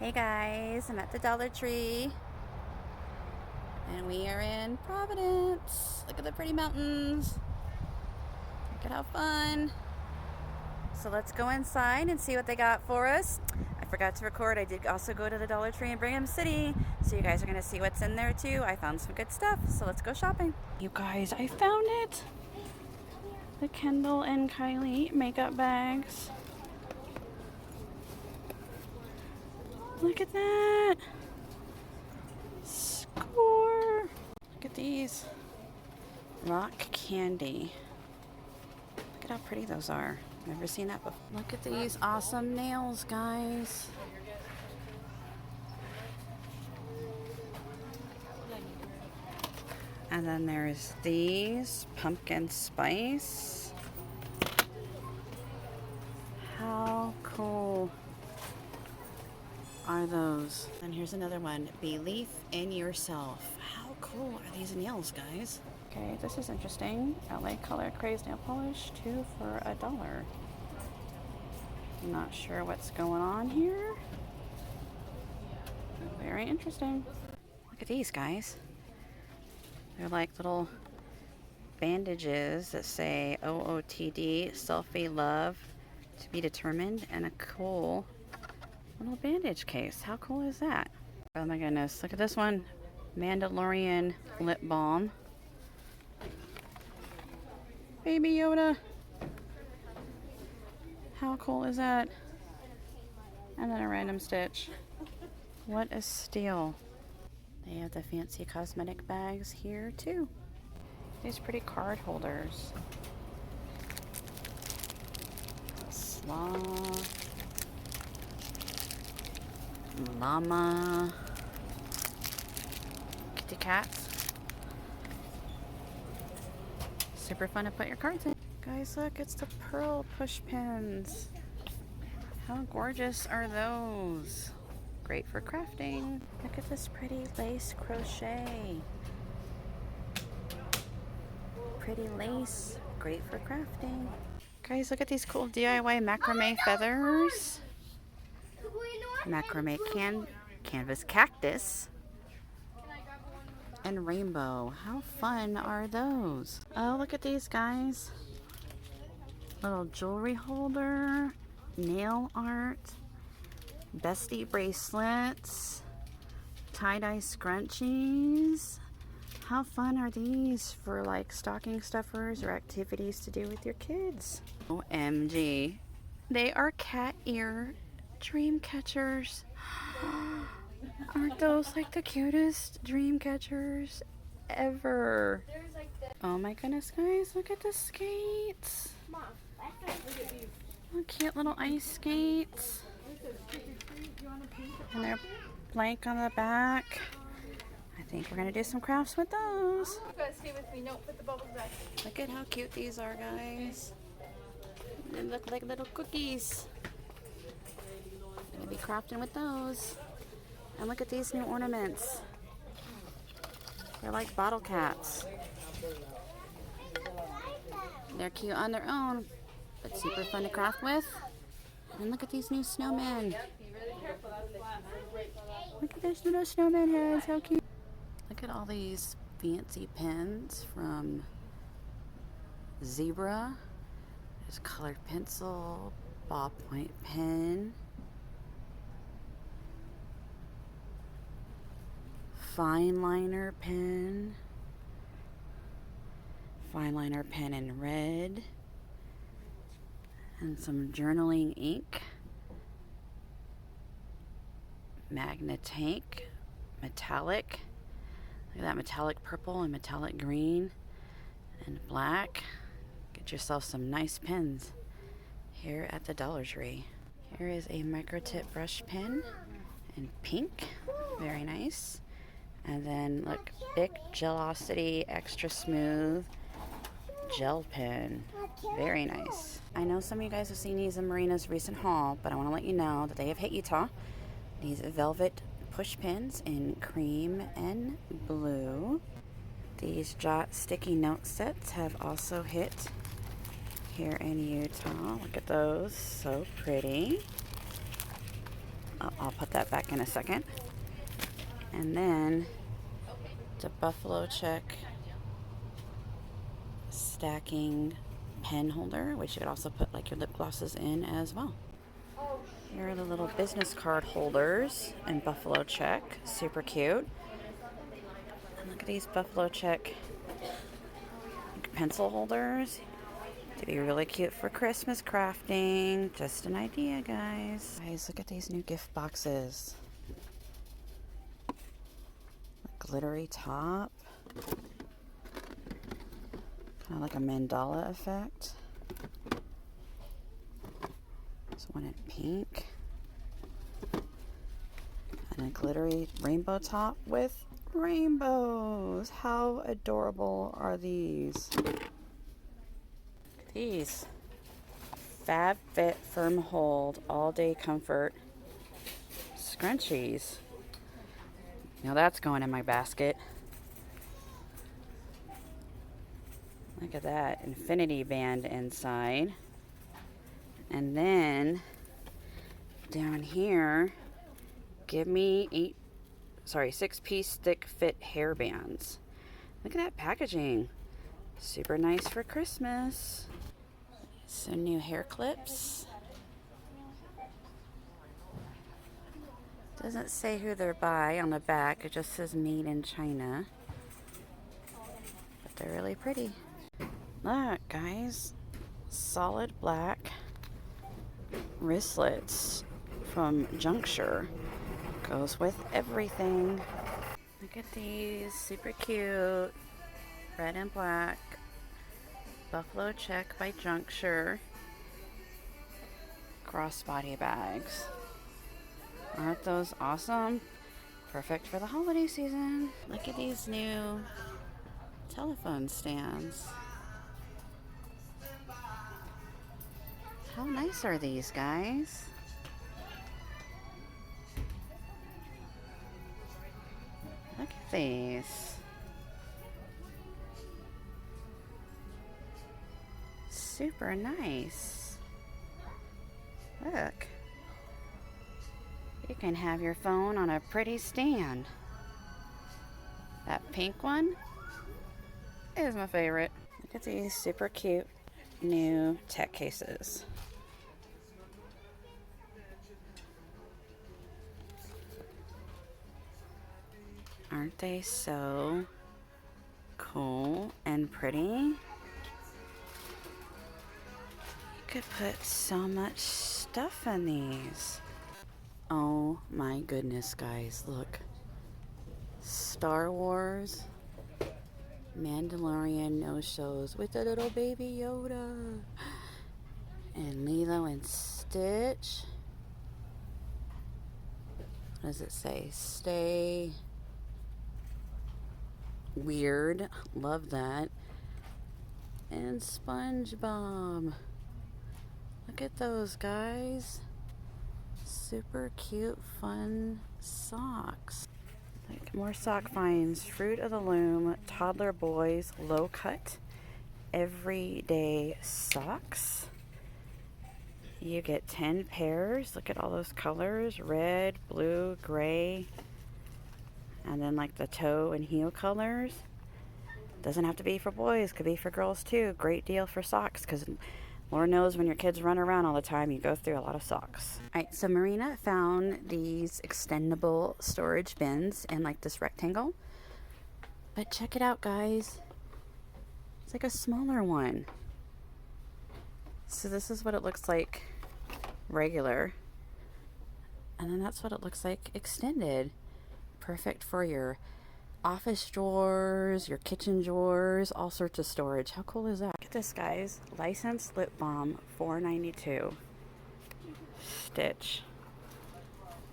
Hey guys, I'm at the Dollar Tree and we are in Providence. Look at the pretty mountains. Look at how fun. So let's go inside and see what they got for us. I forgot to record. I did also go to the Dollar Tree in Brigham City. So you guys are going to see what's in there too. I found some good stuff. So let's go shopping. You guys, I found it. The Kendall and Kylie makeup bags. Look at that. Score. Look at these. Rock candy. Look at how pretty those are. Never seen that before. Look at these awesome nails, guys. And then there's these pumpkin spice. How cool are those? And here's another one. Belief in yourself. How cool are these nails, guys? Okay, this is interesting. LA Color Craze nail polish, 2 for $1. I'm not sure what's going on here. Very interesting. Look at these, guys. They're like little bandages that say OOTD, selfie love to be determined, and a cool little bandage case. How cool is that? Oh my goodness, look at this one. Mandalorian lip balm. Baby Yoda. How cool is that? And then a random stitch. What a steal. They have the fancy cosmetic bags here too. These pretty card holders. Sloth. Llama. Kitty cats. Super fun to put your cards in. Guys, look, it's the pearl push pins. How gorgeous are those? Great for crafting. Look at this pretty lace crochet. Pretty lace, great for crafting. Guys, look at these cool DIY macrame feathers. Macrame canvas cactus. And rainbow. How fun are those? Oh, look at these, guys. Little jewelry holder, nail art, bestie bracelets, tie-dye scrunchies. How fun are these for like stocking stuffers or activities to do with your kids? OMG. They are cat ear dream catchers. Aren't those like the cutest dream catchers ever? Oh my goodness, guys, look at the skates. Oh, cute little ice skates. And they're blank on the back. I think we're gonna do some crafts with those. You guys stay with me. No, put the bubbles back. Look at how cute these are, guys. They look like little cookies. Gonna be crafting with those. And look at these new ornaments. They're like bottle caps. They're cute on their own, but super fun to craft with. And look at these new snowmen. Look at this little snowman heads, how cute. Look at all these fancy pens from Zebra. There's colored pencil, ballpoint pen, fine liner pen in red, and some journaling ink, magnet tank, metallic. Look at that metallic purple and metallic green and black. Get yourself some nice pens here at the Dollar Tree. Here is a micro tip brush pen in pink, very nice. And then look, Bic Gelosity Extra Smooth gel pen, very nice. I know some of you guys have seen these in Marina's recent haul, but I want to let you know that they have hit Utah. These velvet push pins in cream and blue. These Jot sticky note sets have also hit here in Utah. Look at those, so pretty. I'll put that back in a second. And then the buffalo check stacking pen holder, which you could also put like your lip glosses in as well. Here are the little business card holders in buffalo check. Super cute. And look at these buffalo check pencil holders. To be really cute for Christmas crafting. Just an idea, guys. Guys, look at these new gift boxes. A glittery top. Kind of like a mandala effect. There's one in pink. And a glittery rainbow top with rainbows. How adorable are these? These Fab Fit Firm Hold All Day Comfort scrunchies. Now that's going in my basket. Look at that infinity band inside. And then down here, give me 6-piece thick fit hair bands. Look at that packaging. Super nice for Christmas. Some new hair clips. Doesn't say who they're by on the back. It just says made in China. But they're really pretty. Look, guys. Solid black wristlets from Juncture. Goes with everything. Look at these. Super cute. Red and black. Buffalo check by Juncture. Crossbody bags. Aren't those awesome? Perfect for the holiday season. Look at these new telephone stands. How nice are these, guys? Look at these. Super nice. Look. You can have your phone on a pretty stand. That pink one is my favorite. Look at these super cute new tech cases. Aren't they so cool and pretty? You could put so much stuff in these. Oh my goodness, guys, look. Star Wars Mandalorian no-shows with the little baby Yoda. And Lilo and Stitch. What does it say? Stay weird. Love that. And SpongeBob. Look at those, guys. Super cute, fun socks. Like more sock finds. Fruit of the Loom, Toddler Boys, Low Cut, Everyday Socks. You get 10 pairs. Look at all those colors. Red, blue, gray. And then like the toe and heel colors. Doesn't have to be for boys. Could be for girls too. Great deal for socks because Lord knows when your kids run around all the time, you go through a lot of socks. All right, so Marina found these extendable storage bins in like this rectangle. But check it out, guys. It's like a smaller one. So this is what it looks like regular. And then that's what it looks like extended. Perfect for your office drawers, your kitchen drawers, all sorts of storage. How cool is that? Look at this, guys. Licensed lip balm, $4.92. Stitch.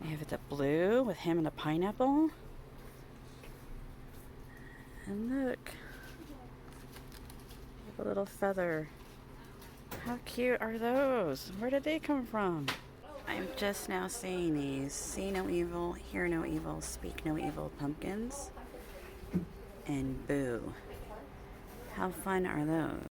They have the blue with him and the pineapple. And look. A little feather. How cute are those? Where did they come from? I'm just now seeing these. See no evil, hear no evil, speak no evil pumpkins. And boo. How fun are those?